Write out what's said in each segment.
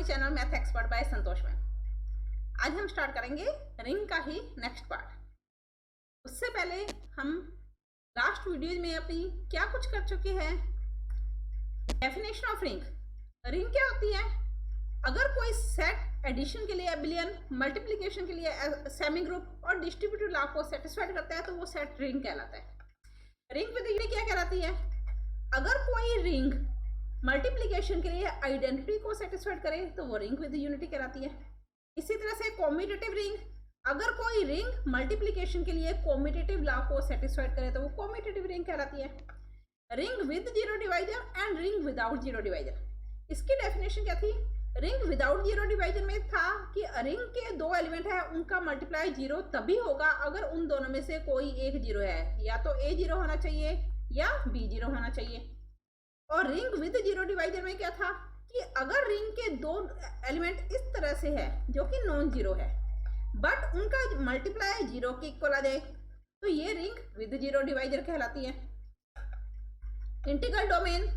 हमारे channel math expert bye संतोष में। आज हम स्टार्ट करेंगे रिंग का ही नेक्स्ट पार्ट। उससे पहले हम लास्ट वीडियो में अपनी क्या कुछ कर चुके हैं। Definition of ring. रिंग क्या होती है? अगर कोई सेट एडिशन के लिए एबिलियन, मल्टीप्लिकेशन के लिए सेमी ग्रुप और डिस्ट्रीब्यूटिव लॉ को सेटिस्फाइड करता है तो वो सेट रिंग कहलाता है। रिंग विद यूनिटी क्या कहलाती है? अगर कोई रिंग मल्टीप्लिकेशन के लिए आइडेंटिटी को सेटिस्फाइड करे तो वो रिंग विद यूनिटी कहलाती है। इसी तरह से कॉम्यूटेटिव रिंग, अगर कोई रिंग मल्टीप्लिकेशन के लिए कॉम्यूटेटिव लॉ को सेटिस्फाइड करे तो वो कॉम्यूटेटिव रिंग कहलाती है। Ring with zero divisor and ring without zero divisor. इसकी डेफिनेशन क्या थी? रिंग विदाउट जीरो डिवाइजर में था कि रिंग के दो एलिमेंट है, उनका मल्टीप्लाई जीरो तभी होगा अगर उन दोनों में से कोई एक जीरो है, या तो ए जीरो होना चाहिए या बी जीरो होना चाहिए। और रिंग विद जीरो डिवाइजर में क्या था कि अगर रिंग के दो एलिमेंट इस तरह से है जो कि नॉन जीरो है बट उनका मल्टीप्लाई जीरो के इक्वल आ जाए तो ये रिंग विद जीरो डिवाइजर कहलाती है। इंटीग्रल डोमेन,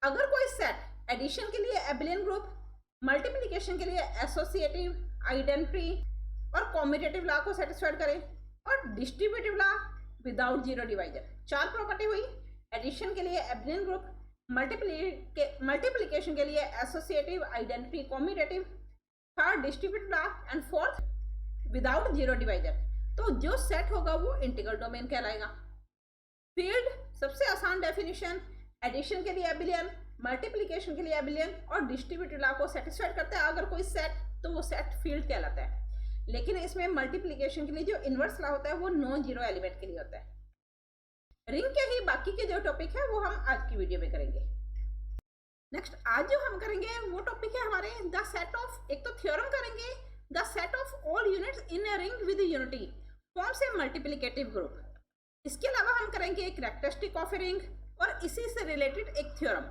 अगर कोई सेट एडिशन के लिए एबिलियन ग्रुप, मल्टीप्लिकेशन के लिए एसोसिएटिव, आइडेंटिटी और कॉम्यूटेटिव लॉ को सेटिस्फाइड करे, और distributive law without zero divisor. चार प्रॉपर्टी हुई। एडिशन के लिए एबिलियन ग्रुप, मल्टीप्लिकेशन के लिए associative, identity, commutative, third distributive law and fourth without zero divisor. तो जो सेट होगा वो इंटीग्रल डोमेन कहलाएगा। फील्ड, सबसे आसान डेफिनेशन, एडिशन के लिए एबिलियन, मल्टीप्लिकेशन के लिए एबिलियन और डिस्ट्रीब्यूटिव लॉ को सेटिस्फाइड करता है अगर कोई सेट, तो वो सेट फील्ड कहलाता है। लेकिन इसमें मल्टीप्लिकेशन के लिए जो इनवर्स लॉ होता है वो नॉन जीरो एलिमेंट के लिए होता है। रिंग के ही बाकी के जो टॉपिक है वो हम आज की वीडियो में करेंगे। नेक्स्ट आज जो हम करेंगे वो टॉपिक है हमारे द सेट ऑफ, एक तो थ्योरम करेंगे, the set of all units in a ring with unity forms a multiplicative group. इसके अलावा हम करेंगे कैरेक्टरिस्टिक ऑफ ए रिंग और इसी से रिलेटेड एक थ्योरम।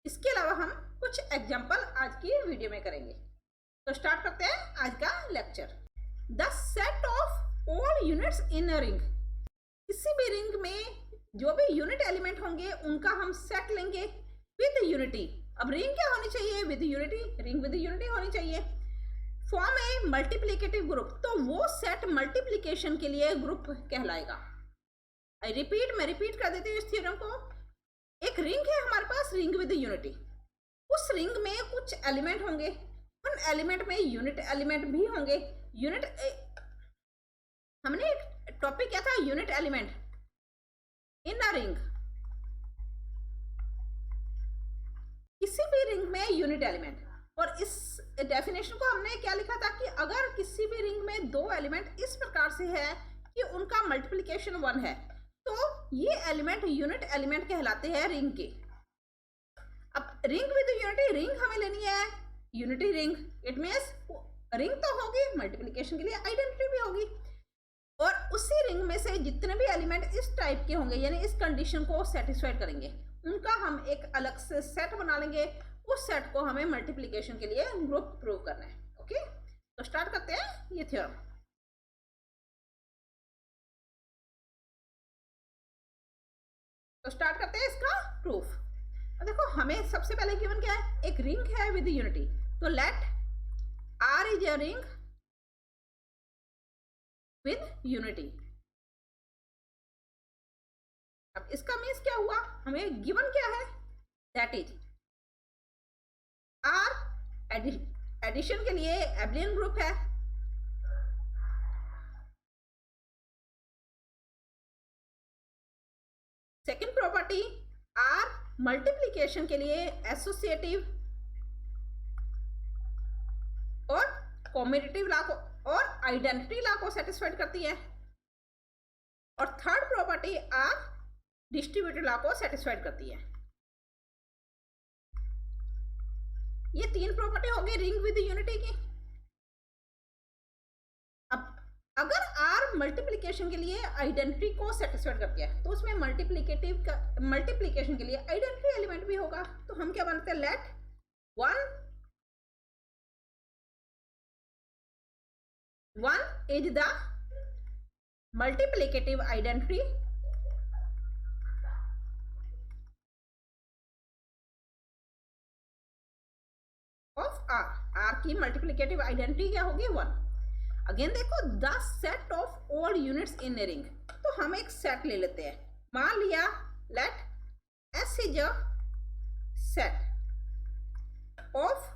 इसके अलावा हम कुछ एग्जाम्पल आज की वीडियो में करेंगे। तो स्टार्ट करते हैं आज का lecture. The set of all units in a ring. किसी भी रिंग में जो भी यूनिट एलिमेंट होंगे उनका हम सेट लेंगे विद यूनिटी। अब रिंग क्या होनी चाहिए? With unity. Ring with unity होनी चाहिए। फॉर्म ए मल्टीप्लिकेटिव ग्रुप, तो वो सेट मल्टीप्लिकेशन के लिए ग्रुप कहलाएगा। मैं रिपीट कर देती हूँ इस थ्योरम को। एक रिंग है हमारे पास, रिंग विद यूनिटी। उस रिंग में कुछ एलिमेंट होंगे, उन एलिमेंट में यूनिट एलिमेंट भी होंगे। यूनिट, हमने एक टॉपिक क्या था? Unit element in a ring. किसी भी रिंग में यूनिट एलिमेंट, और इस डेफिनेशन को हमने क्या लिखा था कि अगर किसी भी रिंग में दो एलिमेंट इस प्रकार से है कि उनका मल्टीप्लिकेशन 1 है तो ये एलिमेंट यूनिट एलिमेंट कहलाते हैं रिंग के। अब रिंग विद यूनिटी, रिंग हमें लेनी है unity ring. It means ring तो होगी, मल्टीप्लिकेशन के लिए आइडेंटिटी भी होगी, और उसी रिंग में से जितने भी एलिमेंट इस टाइप के होंगे यानी इस कंडीशन को सेटिस्फाइड करेंगे उनका हम एक अलग से सेट बना लेंगे। उस सेट को हमें मल्टीप्लिकेशन के लिए ग्रुप प्रूव करना है। ओके, तो स्टार्ट करते हैं ये थ्योरम। तो स्टार्ट करते हैं इसका प्रूफ। तो देखो हमें सबसे पहले गिवन क्या है? एक रिंग है विद यूनिटी, तो let R is a ring with unity. अब इसका मीन्स क्या हुआ? हमें गिवन क्या है? दैट इज आर एडिशन के लिए एबिलियन ग्रुप है, सेकेंड प्रॉपर्टी आर मल्टीप्लिकेशन के लिए एसोसिएटिव और कॉम्यूटेटिव लॉ को और आइडेंटिटी लॉ को सेटिस्फाइड करती है, और third property R distributive law को सेटिस्फाइड करती है। ये तीन प्रॉपर्टी हो गई रिंग विद यूनिटी की। अब अगर आर मल्टीप्लिकेशन के लिए आइडेंटिटी को सेटिस्फाइड करती है तो उसमें मल्टीप्लिकेशन के लिए आइडेंटिटी एलिमेंट भी होगा। तो हम क्या बनाते हैं? Let one is the multiplicative identity of R. R की मल्टीप्लिकेटिव आइडेंटिटी क्या होगी 1। अगेन देखो the set of all units in a ring, तो हम एक सेट ले लेते हैं। मान लिया let S is a set of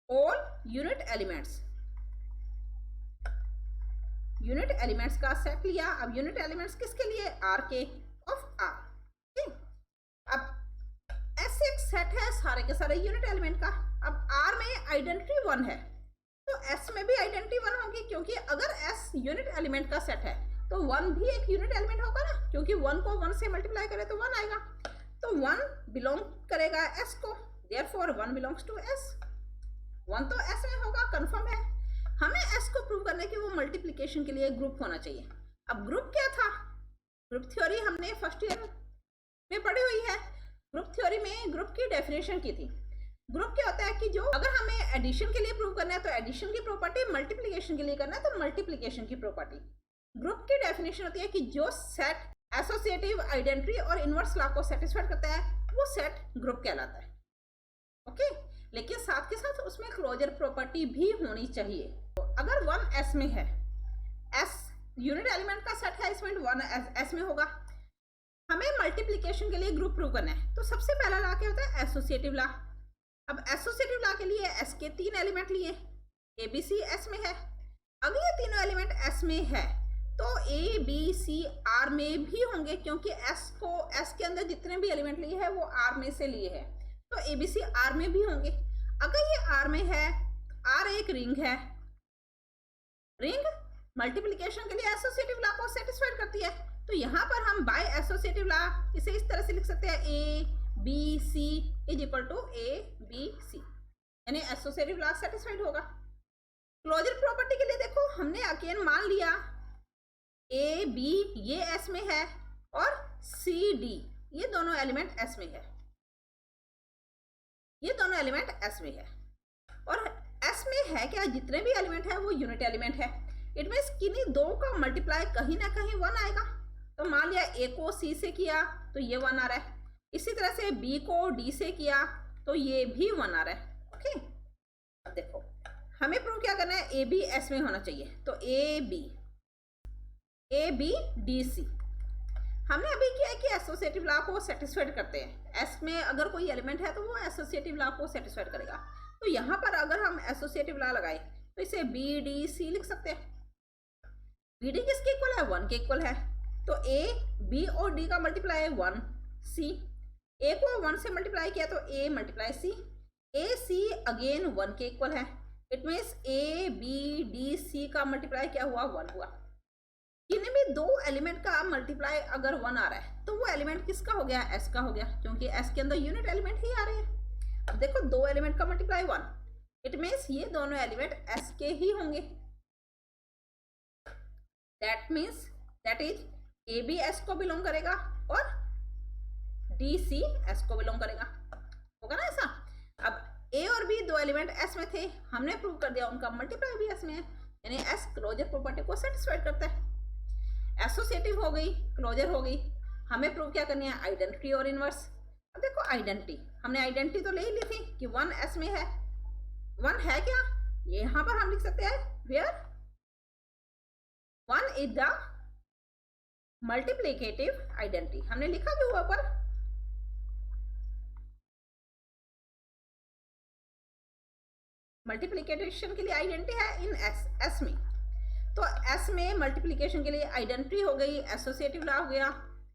all unit elements, unit elements का सेट लिया। अब यूनिट एलिमेंट्स किसके लिए, आर के ऑफ आर। अब एस एक सेट है सारे के सारे यूनिट एलिमेंट का। अब आर में आइडेंटिटी 1 है तो एस में भी आइडेंटिटी 1 होगी, क्योंकि अगर एस यूनिट एलिमेंट का सेट है तो 1 भी एक यूनिट एलिमेंट होगा ना, क्योंकि 1 को 1 से मल्टीप्लाई करें तो 1 आएगा। तो 1 बिलोंग करेगा एस को, देयरफॉर 1 बिलोंग्स टू एस। 1 तो एस में होगा, कंफर्म है। हमें एस को प्रूव करने की वो मल्टीप्लिकेशन के लिए ग्रुप होना चाहिए। अब ग्रुप क्या था, ग्रुप थ्योरी हमने फर्स्ट ईयर में पढ़ी हुई है। ग्रुप थ्योरी में ग्रुप की डेफिनेशन की थी। ग्रुप क्या होता है कि जो अगर हमें एडिशन के लिए प्रूव करना है तो एडिशन की प्रॉपर्टी, मल्टीप्लिकेशन के लिए करना है तो मल्टीप्लिकेशन की प्रॉपर्टी। ग्रुप की डेफिनेशन होती है कि जो सेट एसोसिएटिव, आइडेंटिटी और इनवर्स लॉ को सेटिस्फाई करता है वो सेट ग्रुप कहलाता है। ओके, लेकिन साथ के साथ उसमें क्लोजर प्रॉपर्टी भी होनी चाहिए। तो अगर 1 एस में है, एस यूनिट एलिमेंट का सेट है, इसमें 1 एस में होगा। हमें मल्टीप्लिकेशन के लिए ग्रुप प्रूव करना है तो सबसे पहला लॉ क्या होता है, एसोसिएटिव लॉ। अब एसोसिएटिव लॉ के लिए एस के 3 एलिमेंट लिए, ए बी सी एस में है। अगर ये तीनों एलिमेंट एस में है तो ए बी सी आर में भी होंगे, क्योंकि एस के अंदर जितने भी एलिमेंट लिए हैं वो आर में से लिए हैं, तो ए बी सी आर में भी होंगे। अगर ये आर में है, आर एक रिंग है, रिंग मल्टीप्लिकेशन के लिए एसोसिएटिव लॉ को सेटिस्फाइड करती है। तो यहाँ पर हम बाय एसोसिएटिव लॉ इसे इस तरह से लिख सकते हैं, A B C is equal to A B C, यानी एसोसिएटिव लॉ सेटिस्फाइड होगा। क्लोजर प्रॉपर्टी के लिए देखो हमने अगेन मान लिया ए बी ये एस में है और सी डी ये दोनों एलिमेंट एस में है, ये दोनों एलिमेंट एस में है। और एस में है क्या, जितने भी एलिमेंट है वो यूनिट एलिमेंट है। इट मीन्स किन्हीं दो का मल्टीप्लाई कहीं ना कहीं 1 आएगा। तो मान लिया ए को सी से किया तो ये 1 आ रहा है, इसी तरह से बी को डी से किया तो ये भी 1 आ रहा है। ओके, अब देखो हमें प्रूव क्या करना है, ए बी एस में होना चाहिए। तो ए बी डी सी हमने अभी किया है कि एसोसिएटिव लॉ को सेटिस्फाइड करते हैं। एस में अगर कोई एलिमेंट है तो वो एसोसिएटिव लॉ को सेटिस्फाइड करेगा। तो यहाँ पर अगर हम एसोसिएटिव लॉ लगाए तो इसे बी डी सी लिख सकते हैं। बी डी किसके इक्वल है, 1 के इक्वल है। तो ए बी और डी का मल्टीप्लाई है 1 सी, ए को 1 से मल्टीप्लाई किया तो ए मल्टीप्लाई सी, ए सी अगेन 1 के इक्वल है। It means A B D C का मल्टीप्लाई क्या हुआ, 1 हुआ। किन्हीं भी दो एलिमेंट का मल्टीप्लाई अगर 1 आ रहा है तो वो एलिमेंट किसका हो गया, एस का हो गया, क्योंकि एस के अंदर यूनिट एलिमेंट ही आ रहे हैं। अब देखो दो एलिमेंट का मल्टीप्लाई 1, इट मीन्स ये दोनों एलिमेंट एस के ही होंगे। That means that is A B S को बिलोंग करेगा और डी सी एस को बिलोंग करेगा, होगा ना ऐसा। अब ए और बी दो एलिमेंट एस में थे, हमने प्रूव कर दिया उनका मल्टीप्लाई भी एस में है, यानी एस क्लोजर प्रॉपर्टी को सेटिस्फाइड करता है। एसोसिएटिव हो गई, क्लोजर हो गई। हमें प्रूव क्या करनी है, आइडेंटिटी और इनवर्स। अब देखो आइडेंटिटी, हमने आइडेंटिटी तो ले ही ली थी कि 1 एस में है। 1 है क्या, ये यहां पर हम लिख सकते हैं where 1 is the multiplicative identity. हमने लिखा भी हुआ पर मल्टीप्लिकेशन के लिए आइडेंटिटी है इन एस में। तो एस में मल्टीप्लिकेशन के लिए आइडेंटिटी हो गई, एसोसिएटिव लॉ हो गया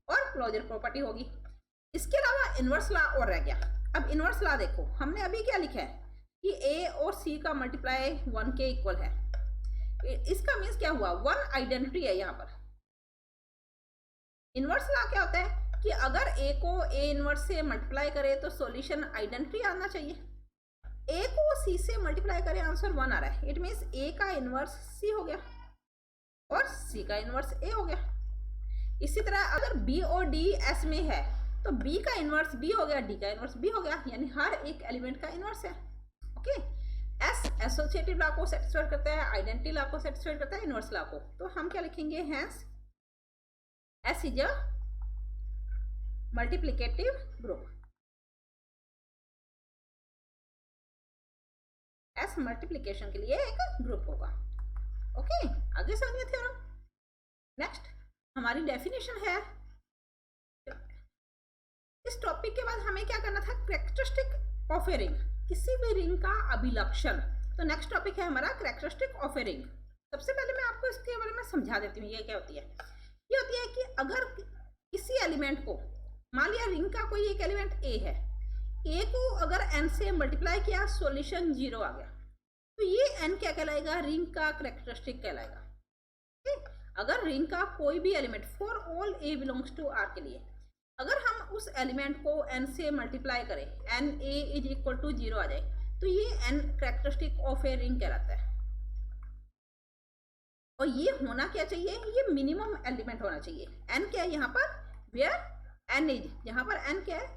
और क्लोजर प्रॉपर्टी होगी। इसके अलावा इनवर्स लॉ और रह गया। अब इनवर्स लॉ देखो हमने अभी क्या लिखा है कि ए और सी का मल्टीप्लाई 1 के इक्वल है। इसका मीन्स क्या हुआ, 1 आइडेंटिटी है यहाँ पर। इनवर्स लॉ क्या होता है कि अगर ए को ए इनवर्स से मल्टीप्लाई करे तो सॉल्यूशन आइडेंटिटी आना चाहिए। ए को सी से मल्टीप्लाई करे आंसर 1 आ रहा है, इट मीन्स ए का इनवर्स सी हो गया और सी का इनवर्स ए हो गया। इसी तरह अगर बी और डी एस में है तो बी का इनवर्स बी हो गया, डी का इनवर्स बी हो गया, यानी हर एक एलिमेंट का इनवर्स है। ओके, एस एसोसिएटिव लॉ को सेटिस्फाई करता है, आइडेंटिटी लॉ को सेटिस्फाई करता है, इनवर्स लॉ को। तो हम क्या लिखेंगे, hence S is a multiplicative group. S multiplication के लिए एक ग्रुप होगा। ओके, आगे समझिए थ्योरम। नेक्स्ट हमारी डेफिनेशन है। इस टॉपिक के बाद हमें क्या करना था, कैरेक्टरिस्टिक ऑफ ए रिंग, किसी भी रिंग का अभिलक्षण। तो नेक्स्ट टॉपिक है हमारा कैरेक्टरिस्टिक ऑफ ए रिंग। सबसे पहले मैं आपको इसके बारे में समझा देती हूँ। ये क्या होती है, ये होती है कि अगर किसी एलिमेंट को, मान लिया रिंग का कोई एक एलिमेंट ए है, ए को अगर एन से मल्टीप्लाई किया, सॉल्यूशन 0 आ गया, तो ये एन क्या कहलाएगा, रिंग का कैरेक्टरिस्टिक कहलाएगा। अगर रिंग का कोई भी element for all A belongs to R के लिए अगर हम उस एलिमेंट को n से मल्टीप्लाई करें, N A is equal to 0 आ जाए, तो ये n characteristic of a ring कहलाता है। और ये होना क्या चाहिए, ये मिनिमम एलिमेंट होना चाहिए। n क्या है यहाँ पर, वेयर n इज, यहाँ पर n क्या है,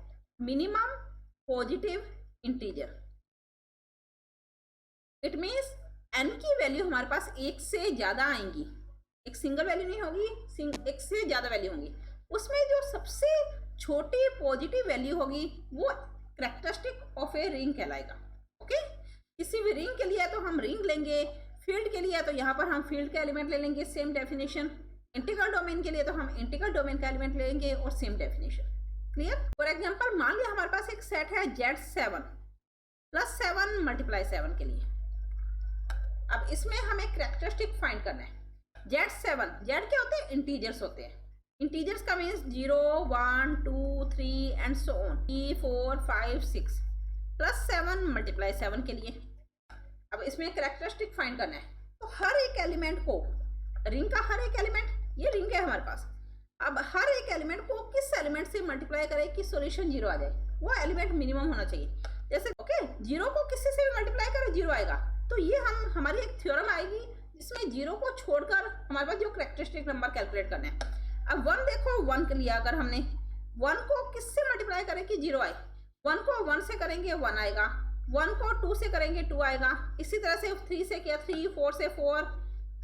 minimum positive integer. It means n की वैल्यू हमारे पास एक से ज्यादा आएंगी, एक सिंगल वैल्यू नहीं होगी, एक से ज्यादा वैल्यू होंगी। उसमें जो सबसे छोटी पॉजिटिव वैल्यू होगी वो कैरेक्टरिस्टिक ऑफ ए रिंग कहलाएगा। ओके, किसी भी रिंग के लिए तो हम रिंग लेंगे, फील्ड के लिए तो यहाँ पर हम फील्ड का एलिमेंट ले लेंगे, सेम डेफिनेशन। इंटीग्रल डोमेन के लिए तो हम इंटीग्रल डोमेन का एलिमेंट लेंगे और same definition. Clear. For example मान लिया हमारे पास एक सेट है Z7 + 7 × 7 के लिए। अब इसमें हमें कैरेक्टरिस्टिक फाइंड करना है। Z7, Z क्या होते हैं, इंटीजर्स होते हैं। इंटीजर्स का मीन्स 0, 1, 2, 3 एंड सो ऑन, 3, 4, 5, 6 + 7 × 7 के लिए। अब इसमें कैरेक्टरिस्टिक फाइंड करना है। तो हर एक एलिमेंट को, रिंग का हर एक एलिमेंट, ये रिंग है हमारे पास, अब हर एक एलिमेंट को किस एलिमेंट से मल्टीप्लाई करें कि सॉल्यूशन 0 आ जाए, वो एलिमेंट मिनिमम होना चाहिए। जैसे ओके, 0 को किसी से भी मल्टीप्लाई करें 0 आएगा, तो ये हमारी एक थ्योरम आएगी जिसमें 0 को छोड़कर हमारे पास जो कैरेक्टरिस्टिक नंबर कैलकुलेट करना है। अब 1 देखो, 1 के लिए अगर हमने 1 को किससे मल्टीप्लाई करें कि 0 आए, 1 को 1 से करेंगे 1 आएगा, 1 को 2 से करेंगे 2 आएगा, इसी तरह से 3 से किया 3, 4 से 4,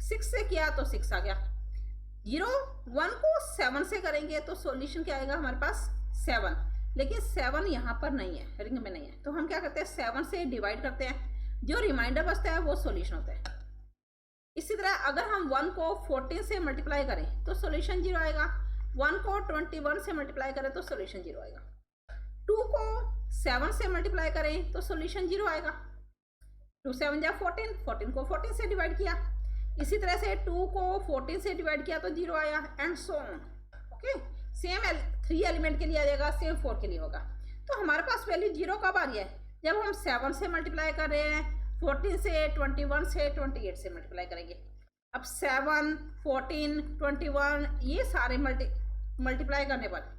6 से किया तो 6 आ गया। 0, 1 को 7 से करेंगे तो सॉल्यूशन क्या आएगा हमारे पास 7, लेकिन 7 यहाँ पर नहीं है, रिंग में नहीं है, तो हम क्या करते हैं 7 से डिवाइड करते हैं, जो रिमाइंडर बचता है वो सॉल्यूशन होता है। इसी तरह अगर हम 1 को 14 से मल्टीप्लाई करें तो सॉल्यूशन 0 आएगा, 1 को 21 से मल्टीप्लाई करें तो सॉल्यूशन 0 आएगा, 2 को 7 से मल्टीप्लाई करें तो सॉल्यूशन 0 आएगा, 2 7 जा 14, 14 को 14 से डिवाइड किया, इसी तरह से 2 को 14 से डिवाइड किया तो 0 आया, and so on. Okay, same 3 element के लिए आ जाएगा, सेम 4 के लिए होगा। तो हमारे पास वैल्यू 0 कब आ रही है, जब हम 7 से मल्टीप्लाई कर रहे हैं, 14 से, 21 से, 28 से मल्टीप्लाई करेंगे। अब 7, 14, 21 ये सारे मल्टीप्लाई करने पर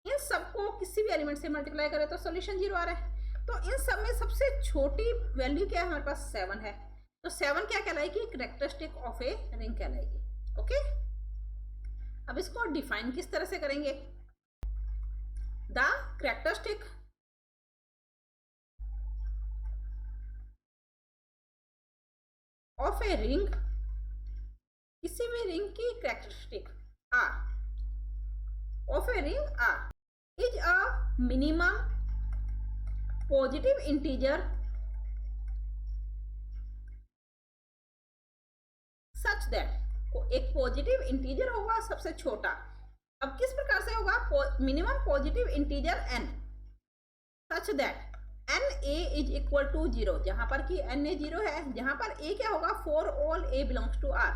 इन सबको किसी भी एलिमेंट से मल्टीप्लाई करें तो सॉल्यूशन 0 आ रहा है। तो इन सब में सबसे छोटी वैल्यू क्या है हमारे पास, 7 है। तो 7 क्या कहलाएगी, कैरेक्टरिस्टिक ऑफ ए रिंग कहलाएगी। ओके, अब इसको डिफाइन किस तरह से करेंगे, the characteristic of a ring, किसी भी रिंग की characteristic R of a ring R is a minimum positive integer such that, एक पॉजिटिव इंटीजर होगा सबसे छोटा। अब किस प्रकार से होगा, minimum positive integer n such that n A is equal to 0, जहां पर कि एन ए 0 है, जहां पर ए क्या होगा, for all A belongs to R,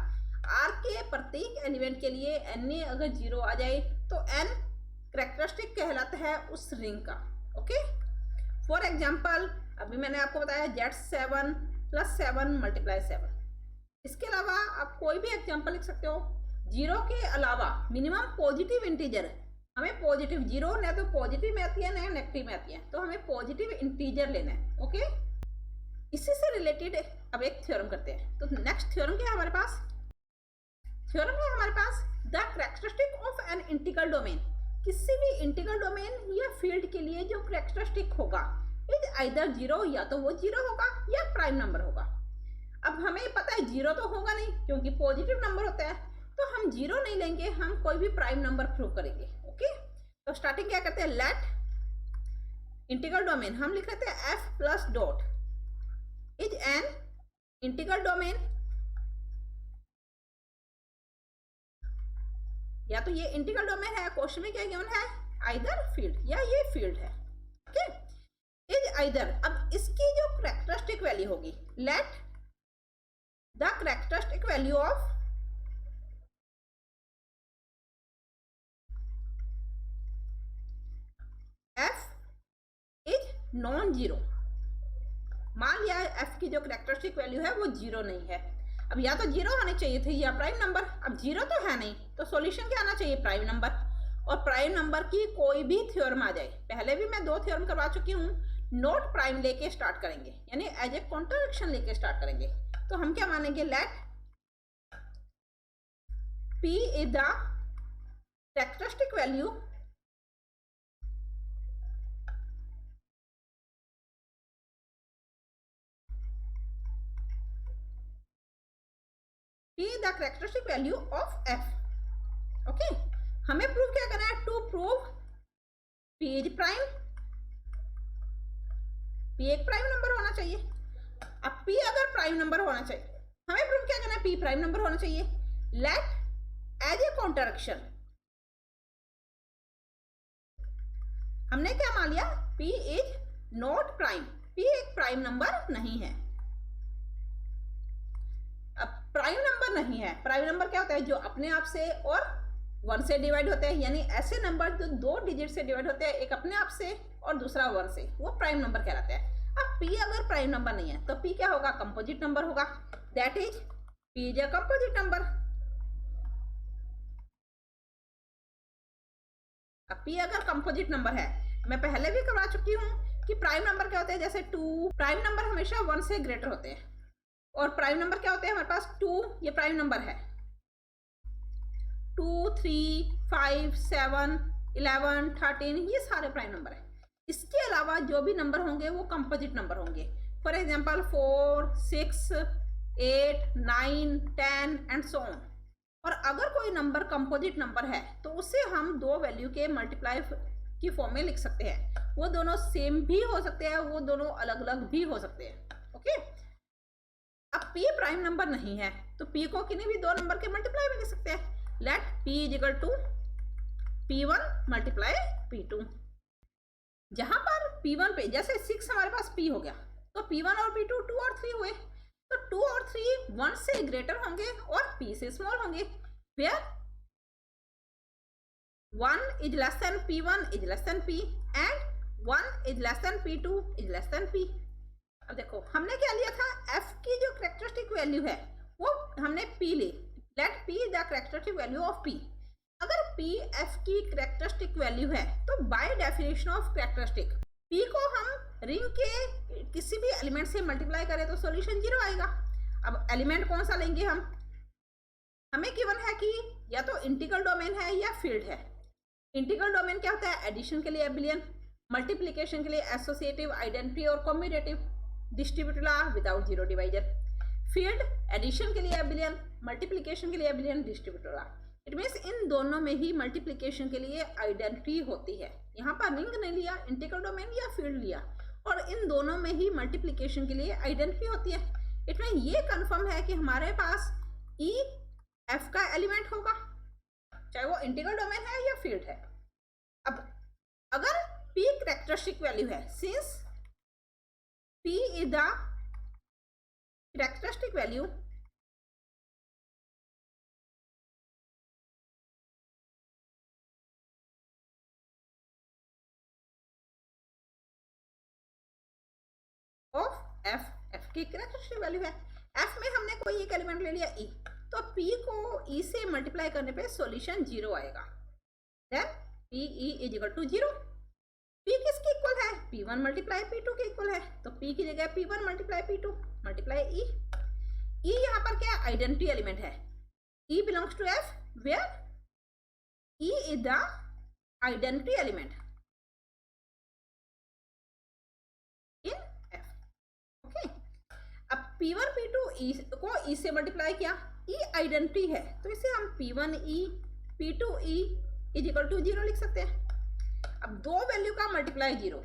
R के प्रत्येक एलिमेंट के लिए एन ए अगर 0 आ जाए तो एन कैरेक्टरिस्टिक कहलाता है उस रिंग का। ओके, फॉर एग्जांपल अभी मैंने आपको बताया Z7 + 7 × 7। इसके अलावा आप कोई भी एग्जांपल लिख सकते हो। 0 के अलावा मिनिमम पॉजिटिव इंटीजर, हमें पॉजिटिव 0 ना तो पॉजिटिव में आती है ना नेगेटिव में आती है, तो हमें पॉजिटिव इंटीजर लेना है। ओके, इसी से रिलेटेड अब एक थ्योरम करते हैं। तो नेक्स्ट थ्योरम क्या है हमारे पास, थ्योरम है हमारे पास the characteristic of an integral domain, किसी भी इंटीग्रल डोमेन या फील्ड के लिए जो कैरेक्टरिस्टिक होगा इज आइदर 0, या तो वो 0 होगा या प्राइम नंबर होगा। अब हमें पता है 0 तो होगा नहीं क्योंकि पॉजिटिव नंबर होता है, तो हम 0 नहीं लेंगे, हम कोई भी प्राइम नंबर प्रूव करेंगे। ओके, तो स्टार्टिंग क्या करते हैं, लेट इंटीग्रल डोमेन हम लिख लेते हैं f + dot is an integral domain, या तो ये इंटीग्रल डोमेन है, क्वेश्चन में क्या गिवन है, आइदर फील्ड, या ये फील्ड है। Okay, is either. अब इसकी जो कैरेक्टरिस्टिक वैल्यू होगी, let the characteristic value of F is non zero. मान लिया एफ की जो कैरेक्टरिस्टिक वैल्यू है वो जीरो नहीं है। अब या तो जीरो होने चाहिए थे या प्राइम नंबर, अब जीरो तो है नहीं, तो सॉल्यूशन क्या आना चाहिए, प्राइम नंबर। और प्राइम नंबर की कोई भी थ्योरम आ जाए, पहले भी मैं 2 थ्योरम करवा चुकी हूँ, नोट प्राइम लेके स्टार्ट करेंगे, यानी एज ए कॉन्ट्रडिक्शन लेके स्टार्ट करेंगे। तो हम क्या मानेंगे, let P is the characteristic value P is the characteristic value of F. Okay, हमें प्रूव क्या करना है, to prove P is prime, P एक प्राइम नंबर होना चाहिए। अब P अगर प्राइम नंबर होना चाहिए, हमें प्रूव क्या करना है, P प्राइम नंबर होना चाहिए। लेट एज ए कॉन्ट्रडिक्शन, हमने क्या मान लिया, P is not prime, P एक प्राइम नंबर नहीं है। अब प्राइम नंबर नहीं है, प्राइम नंबर क्या होता है, जो अपने आप से और 1 से डिवाइड होते हैं, यानी ऐसे नंबर जो 2 डिजिट से डिवाइड होते हैं, एक अपने आप से और दूसरा 1 से, वो प्राइम नंबर कहलाता है। अब P अगर प्राइम नंबर नहीं है तो P क्या होगा, कंपोजिट नंबर होगा, that is P is a composite number. अब P अगर कंपोजिट नंबर है, मैं पहले भी करवा चुकी हूँ कि प्राइम नंबर क्या होते हैं, जैसे 2, प्राइम नंबर हमेशा 1 से ग्रेटर होते हैं, और प्राइम नंबर क्या होते हैं हमारे पास, 2, ये प्राइम नंबर है, 2, 3, 5, 7, 11, 13, ये सारे प्राइम नंबर है। इसके अलावा जो भी नंबर होंगे वो कंपोजिट नंबर होंगे, for example 4, 6, 8, 9, 10 and so on. और अगर कोई नंबर कंपोजिट नंबर है तो उसे हम 2 वैल्यू के मल्टीप्लाई की फॉर्म में लिख सकते हैं, वो दोनों सेम भी हो सकते हैं, वो दोनों अलग अलग भी हो सकते हैं। ओके, अब P प्राइम नंबर नहीं है तो P को किन्हीं भी 2 नंबर के मल्टीप्लाई में लिख सकते हैं, let P is equal to P1 multiply P2। जहां पर P1 पे, जैसे 6 हमारे पास P हो गया, तो P1 और P2 2 और 3 हुए, तो 2 और 3 1 से ग्रेटर होंगे और P से स्मॉल होंगे, where 1 is less than P1 is less than P and 1 is less than P2 is less than P। अब देखो हमने क्या लिया था, F की जो कैरेक्टरिस्टिक वैल्यू है वो हमने P ली, let P the characteristic value of P। अगर P F की कैरेक्टरिस्टिक वैल्यू है तो by definition of characteristic P को हम रिंग के किसी भी एलिमेंट से मल्टीप्लाई करें तो सॉल्यूशन 0 आएगा। अब एलिमेंट कौन सा लेंगे हम, हमें गिवन है कि या तो इंटीग्रल डोमेन है या फील्ड है। इंटीग्रल डोमेन क्या होता है, एडिशन के लिए एबिलियन, मल्टीप्लिकेशन के लिए एसोसिएटिव, आइडेंटिटी और commutative, distributive law without zero divisor. Field addition के लिए एबिलियन, मल्टीप्लिकेशन के लिए abelian, distributive law. It means इन दोनों में ही मल्टीप्लिकेशन के लिए आइडेंटिटी होती है। यहाँ पर रिंग नहीं लिया, इंटीग्रल डोमेन या फील्ड लिया, और इन दोनों में ही मल्टीप्लिकेशन के लिए आइडेंटिटी होती है। इट मीन ये कंफर्म है कि हमारे पास ई एफ का एलिमेंट होगा, चाहे वो इंटीग्रल डोमेन है या फील्ड है। अब अगर P कैरेक्टरिस्टिक वैल्यू है, since P is the characteristic value of F, F की कैरेक्टरिस्टिक वैल्यू है। F में हमने कोई एक एलिमेंट ले लिया E, तो P को E से मल्टीप्लाई करने पे सॉल्यूशन 0 आएगा, then P E is equal to 0। P किसके इक्वल है, P1 मल्टीप्लाई P2 के इक्वल है, तो P की जगह P1 multiply P2 multiply E। E यहाँ पर क्या आइडेंटिटी एलिमेंट है, E belongs to F, where E is the identity element in F। Okay, अब P1 P2 E को E से मल्टीप्लाई किया, E आइडेंटिटी है तो इसे हम P1 E P2 E is equal to 0 लिख सकते हैं। अब 2 वैल्यू का मल्टीप्लाई 0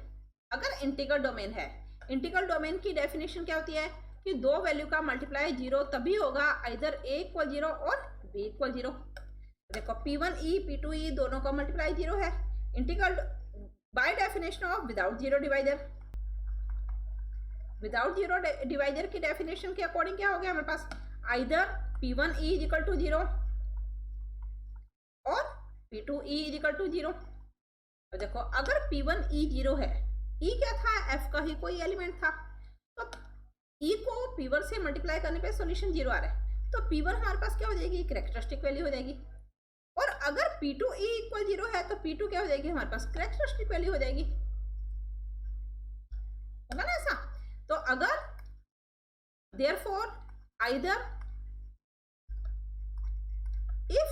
अगर इंटीग्रल डोमेन है, इंटीग्रल डोमेन की डेफिनेशन क्या होती है, कि दो वैल्यू का मल्टीप्लाई 0 तभी होगा आइदर a इक्वल 0 और b इक्वल 0। देखो P1e P2e दोनों का मल्टीप्लाई 0 है। Integral by definition of without zero divider, without zero divider की डेफिनेशन के अकॉर्डिंग क्या हो गया हमारे पास, either P1e is equal to 0 और P2e इज इक्वल टू 0। तो देखो अगर P1e 0 है, e क्या था, f का ही कोई एलिमेंट था, तो e को P1 से मल्टीप्लाई करने पे सॉल्यूशन 0 आ रहा है, तो P1 हमारे पास क्या हो जाएगी, कैरेक्टरिस्टिक वैल्यू हो जाएगी। और अगर P2e इक्वल 0 है तो P2 क्या हो जाएगी हमारे पास, कैरेक्टरिस्टिक वैल्यू हो जाएगी, होगा ना ऐसा। तो अगर therefore either if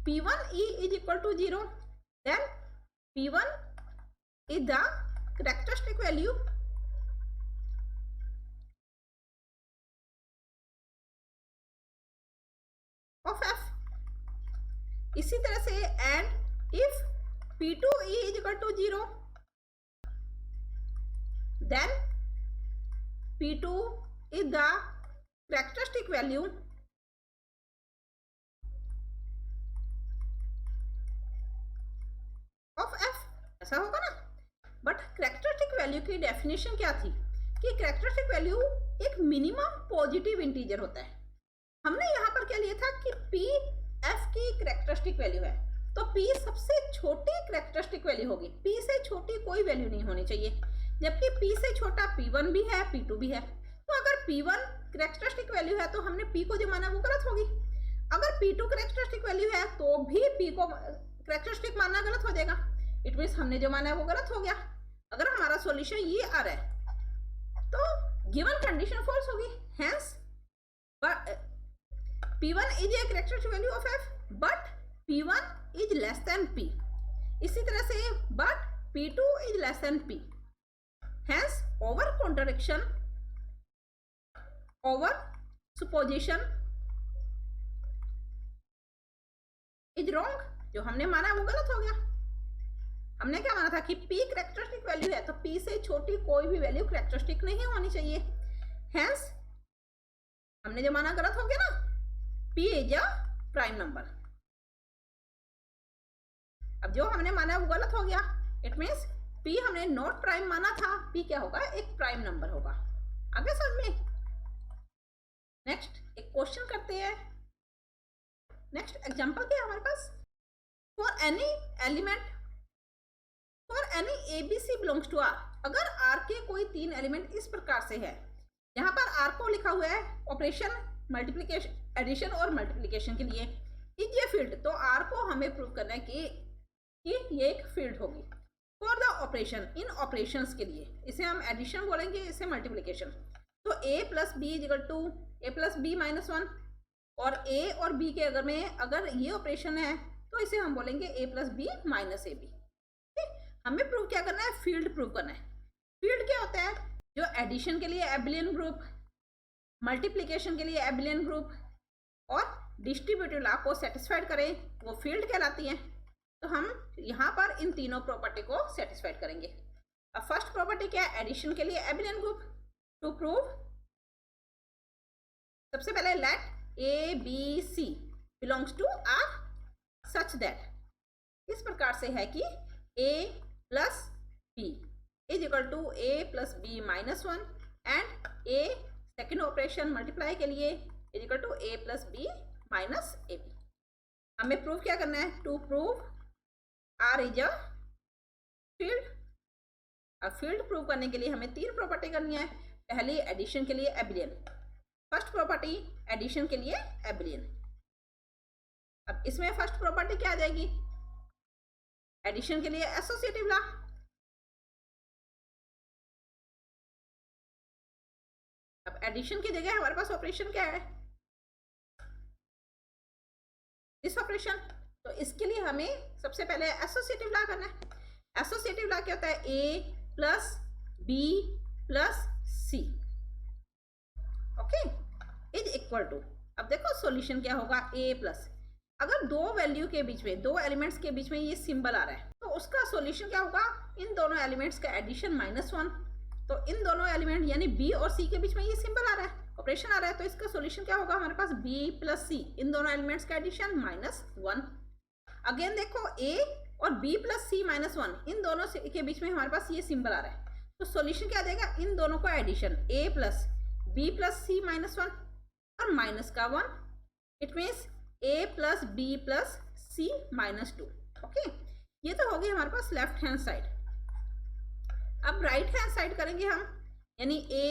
P1e is equal to 0 then P1 is the characteristic value of f। इसी तरह से and if P2e is equal to 0 then P2 is the characteristic value of f, ऐसा होगा ना। बट कैरेक्टरिस्टिक वैल्यू की definition क्या थी कि कैरेक्टरिस्टिक वैल्यू एक मिनिमम पॉजिटिव इंटीजर होता है। हमने यहाँ पर क्या लिया था कि P f की कैरेक्टरिस्टिक वैल्यू है, तो P सबसे छोटी कैरेक्टरिस्टिक वैल्यू होगी, P से छोटी कोई वैल्यू नहीं होनी चाहिए, जबकि P से छोटा P1 भी है P2 भी है। तो अगर P1 कैरेक्टरिस्टिक वैल्यू है तो हमने P को जो माना वो गलत होगी, अगर P2 कैरेक्टरिस्टिक वैल्यू है तो भी P को कैरेक्टरिस्टिक मानना गलत हो जाएगा। इट मीन्स हमने जो माना है वो गलत हो गया। अगर हमारा सॉल्यूशन ये आ रहा है तो गिवन कंडीशन फॉल्स होगी, hence P1 is a characteristic value of f but P1 is less than P। इसी तरह से but P2 is less than P, hence over contradiction, over supposition is wrong। जो हमने माना है वो गलत हो गया। हमने क्या माना था कि P कैरेक्टरिस्टिक वैल्यू है तो P से छोटी कोई भी वैल्यू कैरेक्टरिस्टिक नहीं होनी चाहिए, हेंस हमने जो माना गलत हो गया ना, P is a prime number. अब जो हमने माना वो गलत हो गया, इट मीन्स P हमने नॉट प्राइम माना था, P क्या होगा, एक प्राइम नंबर होगा। आगे समझ में। नेक्स्ट एक क्वेश्चन करते हैं। नेक्स्ट एग्जांपल क्या है हमारे पास, for any element for any ABC belongs to R। अगर R के कोई 3 एलिमेंट इस प्रकार से है, यहाँ पर R को लिखा हुआ है ऑपरेशन मल्टीप्लिकेशन, एडिशन और मल्टीप्लिकेशन के लिए इज ये फील्ड, तो R को हमें प्रूव करना है कि ये एक फील्ड होगी। For the operation, in operations के लिए, इसे हम एडिशन बोलेंगे, इसे मल्टीप्लिकेशन। तो a plus B is equal to a plus B minus 1, और a और b के अगर ये ऑपरेशन है तो इसे हम बोलेंगे a plus B minus A B. हमें प्रूव क्या करना है, फील्ड प्रूव करना है। फील्ड क्या होता है, जो एडिशन के लिए एबिलियन ग्रुप, मल्टीप्लिकेशन के लिए एबिलियन ग्रुप और डिस्ट्रीब्यूटिव लॉ को सेटिस्फाइड करें वो फील्ड कहलाती है। तो हम यहाँ पर इन तीनों प्रॉपर्टी को सेटिस्फाइड करेंगे। अब फर्स्ट प्रॉपर्टी क्या है, एडिशन के लिए एबिलियन ग्रुप। टू प्रूव, सबसे पहले let ABC belongs to R such that, इस प्रकार से है कि A plus B is equal to A plus B minus 1 and A second operation multiply के लिए is equal to A plus B minus A B. हमें prove क्या करना है, to prove R is a field. अब field prove करने के लिए हमें 3 प्रॉपर्टी करनी है। पहली एडिशन के लिए एबिलियन, फर्स्ट प्रॉपर्टी एडिशन के लिए एबिलियन। अब इसमें फर्स्ट प्रॉपर्टी क्या आ जाएगी, एडिशन के लिए एसोसिएटिव लॉ। अब एडिशन की जगह हमारे पास ऑपरेशन क्या है, इस ऑपरेशन। तो इसके लिए हमें सबसे पहले एसोसिएटिव लॉ करना है। एसोसिएटिव लॉ क्या होता है, A plus B plus C, okay, is equal to. अब देखो सॉल्यूशन क्या होगा, A प्लस, अगर दो वैल्यू के बीच में, दो एलिमेंट्स के बीच में ये सिंबल आ रहा है तो उसका सॉल्यूशन क्या होगा, इन दोनों एलिमेंट्स का एडिशन -1। तो इन दोनों एलिमेंट यानी B और C के बीच में ये सिंबल आ रहा है, ऑपरेशन आ रहा है, तो इसका सॉल्यूशन क्या होगा हमारे पास, b प्लस c, इन दोनों एलिमेंट्स का एडिशन -1। अगेन देखो a और b प्लस c -1, इन दोनों से के बीच में हमारे पास ये सिंबल आ रहा है, तो सॉल्यूशन क्या देगा, इन दोनों का addition a plus b plus c -1 और माइनस का 1, it means a plus b plus c -2। Okay, ये तो हो गई हमारे पास लेफ्ट हैंड साइड। अब राइट हैंड साइड करेंगे हम, यानी a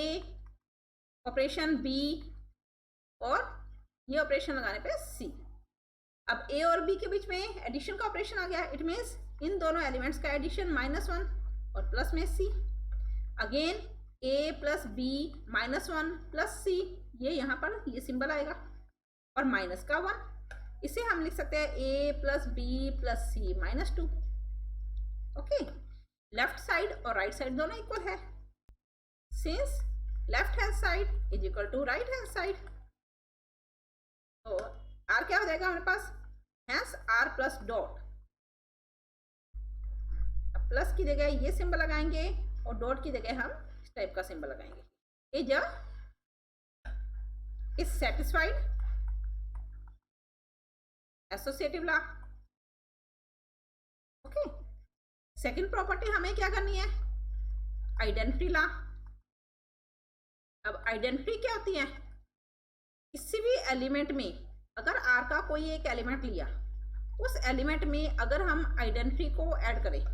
ऑपरेशन b और ये ऑपरेशन लगाने पे c। अब a और b के बीच में एडिशन का ऑपरेशन आ गया, इट मीन्स इन दोनों एलिमेंट्स का एडिशन -1 और प्लस में c। Again a plus b -1 plus c, ये यहाँ पर ये सिंबल आएगा और माइनस का 1, इसे हम लिख सकते हैं a plus b plus c -2। Okay, left side और राइट साइड दोनों इक्वल है, since left hand side is equal to right hand side, तो r क्या हो जाएगा हमारे पास, हैंस r प्लस डॉट। अब प्लस की जगह ये सिंबल लगाएंगे और डॉट की जगह हम इस टाइप का सिंबल लगाएंगे। Is is satisfied, associative law. Okay, second property हमें क्या करनी है, आइडेंटिटी लॉ। अब आइडेंटिटी क्या होती है, किसी भी एलिमेंट में अगर r का कोई एक एलिमेंट लिया, उस एलिमेंट में अगर हम आइडेंटिटी को ऐड करें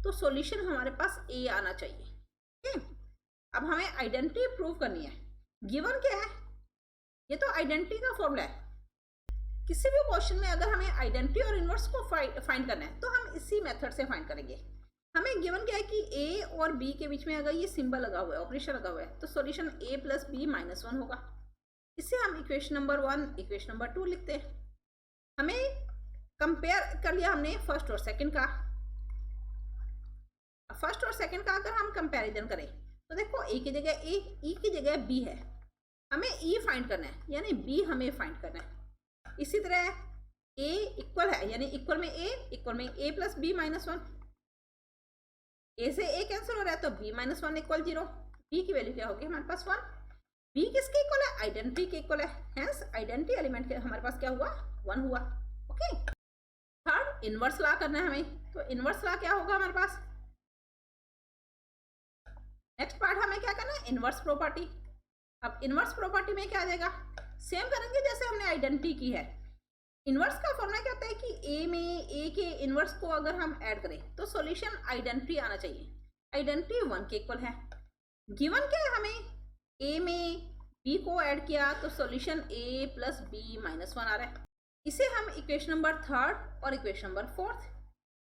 तो सॉल्यूशन हमारे पास a आना चाहिए। ठीक, अब हमें आइडेंटिटी प्रूव करनी है। गिवन क्या है, ये तो आइडेंटिटी का फॉर्मूला है। किसी भी क्वेश्चन में अगर हमें आइडेंटिटी और इनवर्स को फाइंड करना है तो हम इसी मेथड से फाइंड करेंगे। हमें गिवन क्या है कि a और b के बीच में अगर ये सिंबल लगा हुआ है, ऑपरेशन लगा हुआ है, तो सॉल्यूशन a प्लस b -1 होगा। इसे हम इक्वेशन नंबर 1, इक्वेशन नंबर 2 लिखते हैं। हमें कंपेयर कर लिया हमने फर्स्ट और सेकंड का। फर्स्ट और सेकंड का अगर हम कंपैरिजन करें तो देखो a की जगह a, e की जगह b है, हमें e फाइंड करना है, यानी b हमें फाइंड करना है। इसी तरह a इक्वल है, यानी इक्वल में a प्लस b -1, a से a कैंसिल हो रहा है तो b -1 इक्वल 0, b की वैल्यू क्या होगी हमारे पास 1। b किसके इक्वल है, आइडेंटिटी के इक्वल है, हेंस आइडेंटिटी एलिमेंट के हमारे पास क्या हुआ, 1 हुआ। ओके, थर्ड इनवर्स लॉ करना है हमें, तो इनवर्स लॉ क्या होगा हमारे पास, नेक्स्ट पार्ट हमें क्या करना है, इनवर्स प्रॉपर्टी। अब इनवर्स प्रॉपर्टी में क्या आ जाएगा, सेम करेंगे जैसे हमने आइडेंटिटी की है। इनवर्स का फॉर्मूला क्या होता है कि a में a के इनवर्स को अगर हम ऐड करें तो सॉल्यूशन आइडेंटिटी आना चाहिए। आइडेंटिटी 1 के इक्वल है। गिवन क्या है, हमें a में b को ऐड किया तो सॉल्यूशन a प्लस b -1 आ रहा है। इसे हम इक्वेशन नंबर 3 और इक्वेशन नंबर 4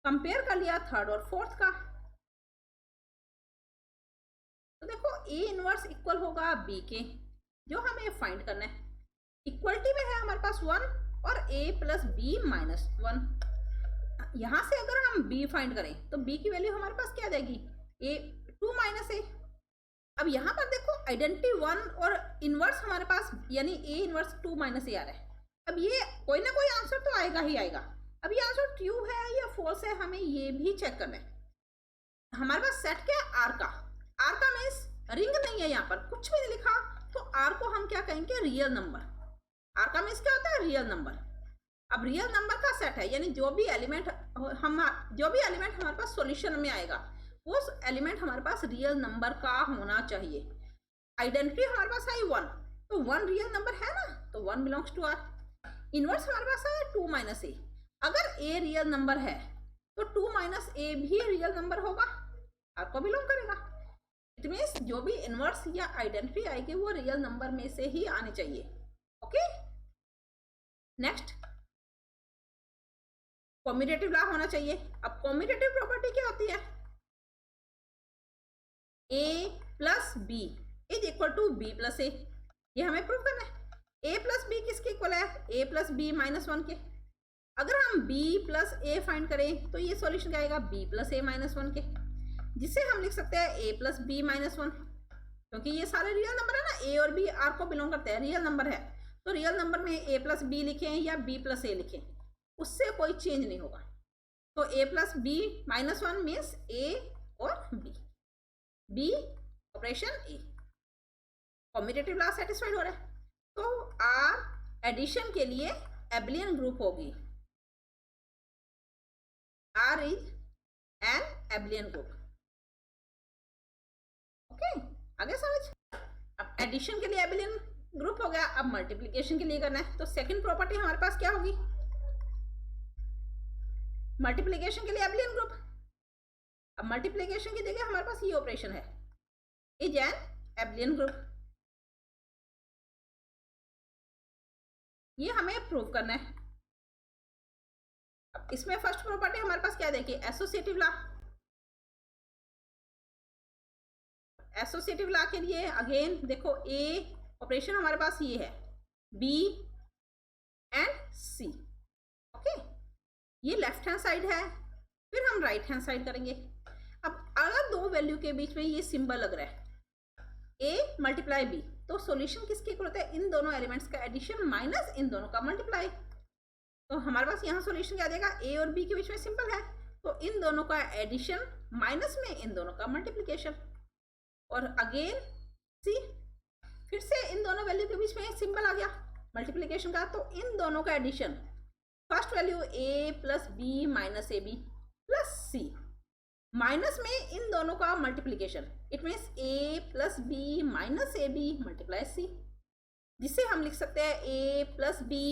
कंपेयर कर लिया, थर्ड और फोर्थ का, तो देखो a इनवर्स इक्वल होगा b के, जो हमें फाइंड करना है। इक्वलिटी में है हमारे पास 1 और a प्लस b -1। यहां से अगर हम b फाइंड करें तो b की वैल्यू हमारे पास क्या आ जाएगी, a 2 -a। अब यहाँ पर देखो आइडेंटिटी 1 और इनवर्स हमारे पास, यानी a इनवर्स 2 -a आ रहा है। अब ये कोई ना कोई आंसर तो आएगा ही आएगा। अब ये आंसर ट्रू है या फॉल्स है, हमें ये भी चेक करना है। हमारे पास सेट क्या है, r का मीन्स रिंग नहीं है, यहाँ पर कुछ भी नहीं लिखा, तो r को हम क्या कहेंगे, रियल नंबर। r का मीन्स क्या होता है, रियल नंबर। अब रियल नंबर का सेट है, यानी जो भी एलिमेंट हमारे पास सॉल्यूशन में आएगा वो एलिमेंट हमारे पास रियल नंबर का होना चाहिए। आइडेंटिटी हमारे पास आई 1, तो 1 रियल नंबर है ना, तो 1 बिलोंग्स टू r। इनवर्स हमारे पास है 2 -a। अगर a रियल नंबर है तो 2 -a भी रियल नंबर होगा, r को बिलोंग करेगा। इट मीन्स जो भी इनवर्स या आइडेंटिटी आएगी वो रियल नंबर में से ही आनी चाहिए। ओके, नेक्स्ट कॉम्यूटेटिव लॉ होना चाहिए। अब कॉम्यूटेटिव प्रॉपर्टी क्या होती है, a plus b is equal to b plus a। ये हमें प्रूव करना है। a प्लस b किसके इक्वल है, a प्लस b -1 के। अगर हम b प्लस a फाइंड करें तो ये सॉल्यूशन क्या आएगा, b प्लस a -1 के, जिसे हम लिख सकते हैं a प्लस b -1, क्योंकि ये सारे रियल नंबर है ना, a और b r को बिलोंग करते हैं, रियल नंबर है, तो रियल नंबर में a प्लस b लिखें या b प्लस a लिखें, उससे कोई चेंज नहीं होगा। तो a plus b -1 means a और b operation a। Commutative law satisfied हो रहा है। तो आर एडिशन के लिए एबलियन ग्रुप होगी, R is an abelian group. Okay, आगे समझ। अब एडिशन के लिए एबलियन ग्रुप हो गया, अब मल्टीप्लिकेशन के लिए करना है। तो सेकंड प्रॉपर्टी हमारे पास क्या होगी, मल्टीप्लिकेशन के लिए एबलियन ग्रुप। अब मल्टीप्लिकेशन की जगह हमारे पास ये ऑपरेशन है, इज एन एबलियन ग्रुप। ये हमें प्रूव करना है। अब इसमें फर्स्ट प्रॉपर्टी हमारे पास क्या देखिए, एसोसिएटिव लॉ। एसोसिएटिव लॉ के लिए अगेन देखो, ए ऑपरेशन हमारे पास ये है, बी एंड सी। ओके, ये लेफ्ट हैंड साइड है, फिर हम राइट हैंड साइड करेंगे। अब अगर दो वैल्यू के बीच में ये सिंबल लग रहा है ए मल्टीप्लाई बी, तो सॉल्यूशन किसके इक्वल होता है, इन दोनों एलिमेंट्स का एडिशन माइनस इन दोनों का मल्टीप्लाई। तो हमारे पास यहाँ सॉल्यूशन क्या देगा, ए और बी के बीच में सिंबल है, तो इन दोनों का एडिशन माइनस में इन दोनों का मल्टीप्लिकेशन। और अगेन सी, फिर से इन दोनों वैल्यू के बीच में सिंबल आ गया मल्टीप्लिकेशन का, तो इन दोनों का एडिशन, फर्स्ट वैल्यू ए प्लस बी माइनस ए बी प्लस सी, माइनस में इन दोनों का multiplication, it means a plus B minus A b multiply c, जिसे हम लिख सकते हैं a plus B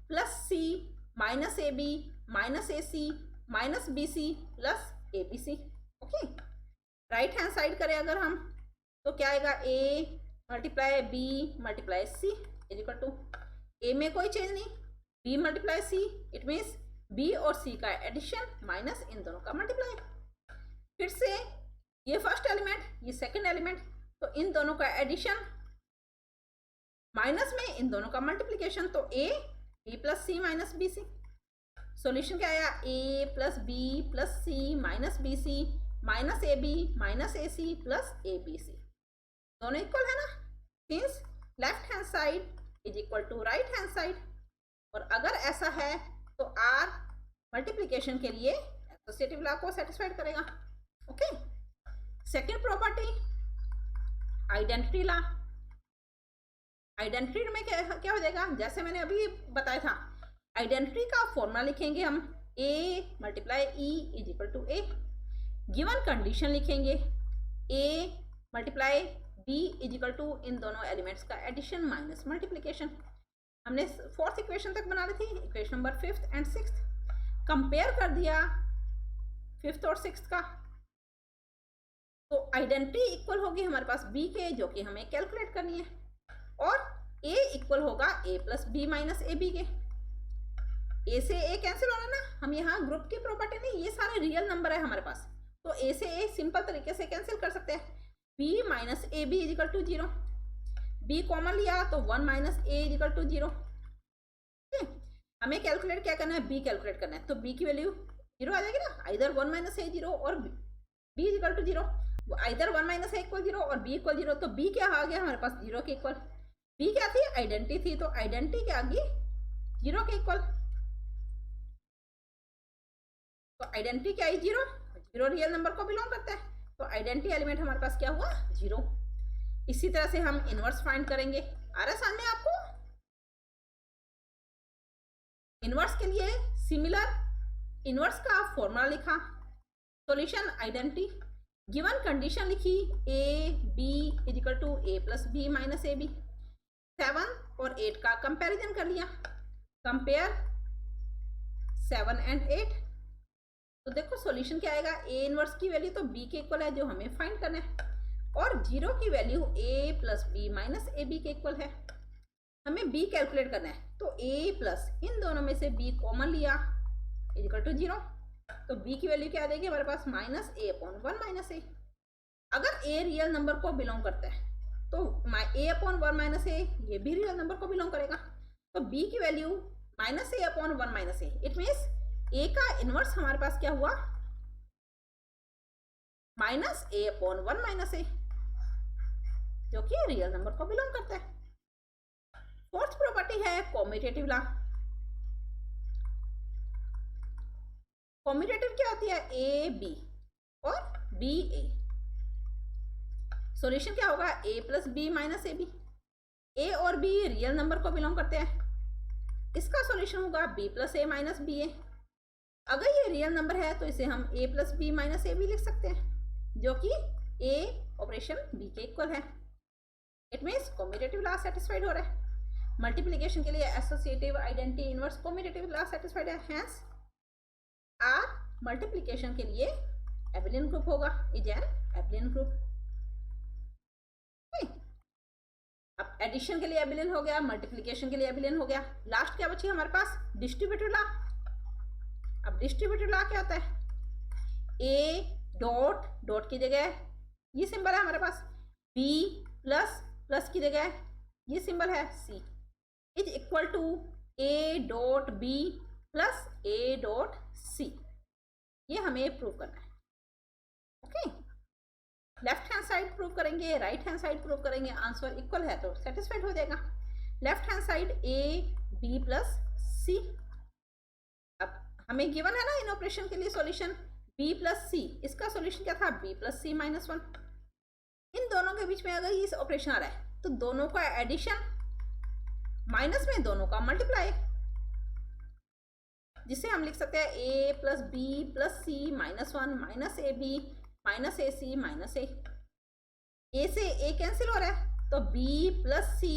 plus c minus A b minus a c minus b c plus a B c. Okay, right hand side करें अगर हम, तो क्या आएगा, a multiply b multiply c is equal to, A में कोई change नहीं, B multiply C, it means B और सी का एडिशन माइनस इन दोनों का मल्टीप्लाई। फिर से ये फर्स्ट एलिमेंट, ये सेकंड एलिमेंट, तो इन दोनों का एडिशन माइनस में इन दोनों का मल्टीप्लिकेशन, तो a b plus c minus b c. Solution क्या आया, a plus B plus c minus b c minus A b minus a c plus a B c. दोनों इक्वल है ना, since left hand side is equal to right hand side. और अगर ऐसा है तो आर मल्टीप्लिकेशन के लिए एसोसिएटिव लॉ को सेटिस्फाइड करेगा। Okay, second property identity law. Identity में क्या हो जाएगा, जैसे मैंने अभी बताया था, आइडेंटिटी का फॉर्मूला लिखेंगे हम, a multiply e is equal to a, given condition लिखेंगे a multiply b is equal to इन दोनों एलिमेंट्स का एडिशन माइनस मल्टीप्लिकेशन। हमने फोर्थ इक्वेशन तक बना ली थी, equation number fifth and sixth, compare कर दिया फिफ्थ और सिक्स्थ का, तो आइडेंटिटी इक्वल होगी हमारे पास बी के, जो कि हमें कैलकुलेट करनी है, और ए इक्वल होगा a plus B minus A B के। ए से ए कैंसिल होना ना, हम यहाँ ग्रुप की प्रॉपर्टी नहीं, ये सारे रियल नंबर है हमारे पास, तो ए से ए सिंपल तरीके से कैंसिल कर सकते हैं। B minus A B is equal to 0, B common लिया तो 1 माइनस ए इजिकल टू 0। हमें कैलकुलेट क्या करना है, बी कैलकुलेट करना है, तो बी की वैल्यू 0 आ जाएगी ना, आइदर 1 माइनस ए 0 और B is equal to 0, either 1 minus A equal 0 और बी इक्वल 0। तो बी क्या आ गया हमारे पास, 0 के इक्वल। बी क्या थी, आइडेंटिटी थी, तो आइडेंटिटी क्या आ गई 0 के इक्वल। तो आइडेंटिटी क्या है 0, 0 रियल नंबर को बिलोंग करता है, तो आइडेंटिटी एलिमेंट हमारे पास क्या हुआ 0। इसी तरह से हम इनवर्स फाइंड करेंगे। आ रहा है सामने आपको, इनवर्स के लिए सिमिलर इनवर्स का फॉर्मूला लिखा, सॉल्यूशन आइडेंटिटी, गिवन कंडीशन लिखी A B is equal to A plus B minus A B, 7 और 8 का कंपैरिजन कर लिया, कंपेयर 7 एंड 8। तो देखो सॉल्यूशन क्या आएगा, ए इनवर्स की वैल्यू तो बी के इक्वल है जो हमें फाइंड करना है, और 0 की value A plus B minus A B के इक्वल है। हमें बी कैलकुलेट करना है, तो ए प्लस इन दोनों में से बी कॉमन लिया इक्वल टू 0, तो बी की वैल्यू क्या आ जाएगी हमारे पास माइनस ए अपॉन 1 माइनस ए। अगर ए रियल नंबर को बिलोंग करता है तो ए अपॉन 1 माइनस ए ये भी रियल नंबर को बिलोंग करेगा, तो बी की value minus a upon 1 minus a, it means a का इनवर्स हमारे पास क्या हुआ minus a upon 1 minus a, जो कि रियल नंबर को बिलोंग करता है। फोर्थ प्रॉपर्टी है कॉम्यूटेटिव लॉ। कॉम्यूटेटिव क्या होती है, ए बी और बी ए। सॉल्यूशन क्या होगा, a plus B minus A b, a और बी रियल नंबर को बिलोंग करते हैं, इसका सॉल्यूशन होगा B plus a minus b a. अगर ये रियल नंबर है तो इसे हम a plus B minus A b लिख सकते हैं, जो कि ए ऑपरेशन बी के इक्वल है। It means commutative law satisfied हो रहा है। मल्टीप्लिकेशन के लिए associative identity inverse commutative law satisfied है, हेंस आर मल्टीप्लिकेशन के लिए एबेलियन ग्रुप होगा, इज एन एबेलियन ग्रुप। अब एडिशन के लिए एबेलियन हो गया, मल्टीप्लिकेशन के लिए एबेलियन हो गया। लास्ट क्या बची हमारे पास? Distributive law. अब डिस्ट्रीब्यूटिव लॉ क्या होता है? ए डॉट डॉट की जगह ये सिंबल है हमारे पास, बी प्लस प्लस की जगह ये सिंबल है c, is equal to a dot b plus a dot c. ये हमें प्रूव करना है। Okay, left hand side prove करेंगे, राइट हैंड साइड प्रूव करेंगे, आंसर इक्वल है तो सेटिस्फाइड हो जाएगा। Left hand side a b plus c. अब हमें गिवन है ना इन ऑपरेशन के लिए सॉल्यूशन बी प्लस सी, इसका सॉल्यूशन क्या था? B plus c minus 1। इन दोनों के बीच में अगर ये ऑपरेशन आ रहा है तो दोनों का एडिशन माइनस में दोनों का मल्टीप्लाई, जिसे हम लिख सकते हैं a plus B plus c minus 1 minus A b minus a c minus a. A से ए कैंसिल हो रहा है तो b plus c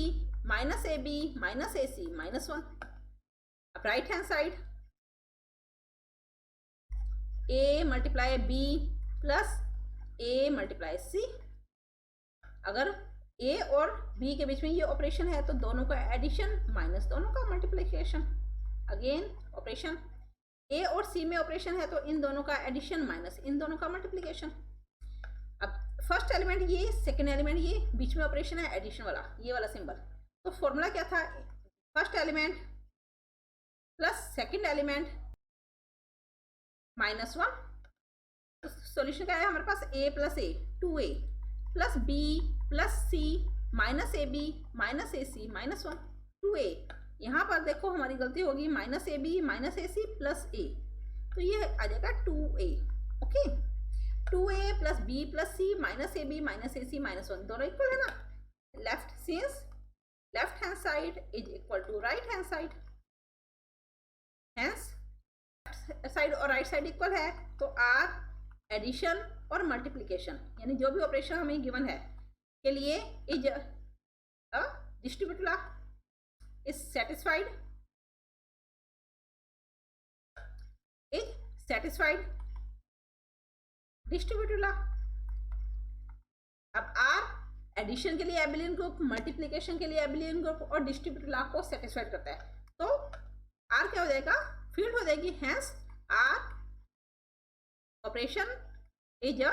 minus A b minus a c minus 1। अब right hand side a multiply b plus a multiply c. अगर a और B के बीच में ये ऑपरेशन है तो दोनों का एडिशन माइनस दोनों का मल्टीप्लिकेशन। अगेन ऑपरेशन ए और सी में ऑपरेशन है तो इन दोनों का एडिशन माइनस इन दोनों का मल्टीप्लिकेशन। अब फर्स्ट एलिमेंट ये, सेकंड एलिमेंट ये, बीच में ऑपरेशन है एडिशन वाला, ये वाला सिंबल। तो फॉर्मूला क्या था? First element plus second element minus 1। तो सॉल्यूशन क्या है हमारे पास? A plus a 2a plus B plus c minus A b minus a c minus 1 2a। यहाँ पर देखो हमारी गलती होगी, minus A b minus a c plus a, तो ये आ जाएगा 2a। Okay, 2a plus B plus c minus A b minus a c minus 1 दोनों इक्वल है ना। Left since left hand side is equal to right hand side, hence side और right side equal है तो R addition और multiplication यानी जो भी ऑपरेशन हमें गिवन है के लिए is a distributive law is satisfied, distributive law. अब आर एडिशन के लिए एबेलियन ग्रुप, मल्टीप्लिकेशन के लिए एबेलियन ग्रुप और डिस्ट्रीब्यूटिव लॉ को सेटिस्फाइड करता है, तो आर क्या हो जाएगा? फील्ड हो जाएगी, hence R operation is a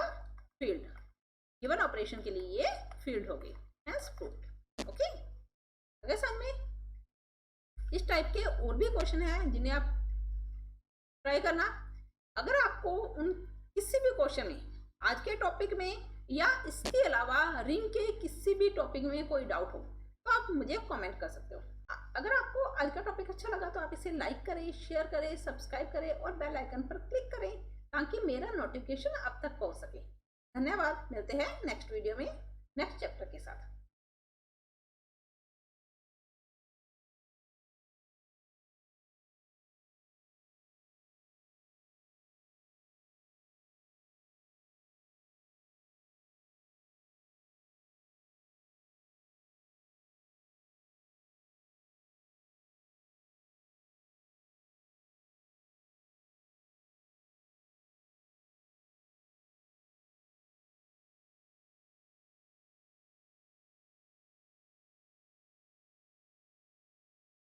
field. Given operation के लिए ये फील्ड हो गई, हेंस प्रूव्ड। ओके, अगर समझ में इस टाइप के और भी क्वेश्चन हैं जिन्हें आप ट्राई करना। अगर आपको उन किसी भी क्वेश्चन में आज के टॉपिक में या इसके अलावा रिंग के किसी भी टॉपिक में कोई डाउट हो तो आप मुझे कमेंट कर सकते हो। अगर आपको आज का टॉपिक अच्छा लगा तो आप इसे लाइक करें, शेयर करें, सब्सक्राइब करें और बेल आइकन पर क्लिक करें ताकि मेरा नोटिफिकेशन आप तक पहुंच सके। धन्यवाद, मिलते हैं नेक्स्ट वीडियो में नेक्स्ट चैप्टर के साथ।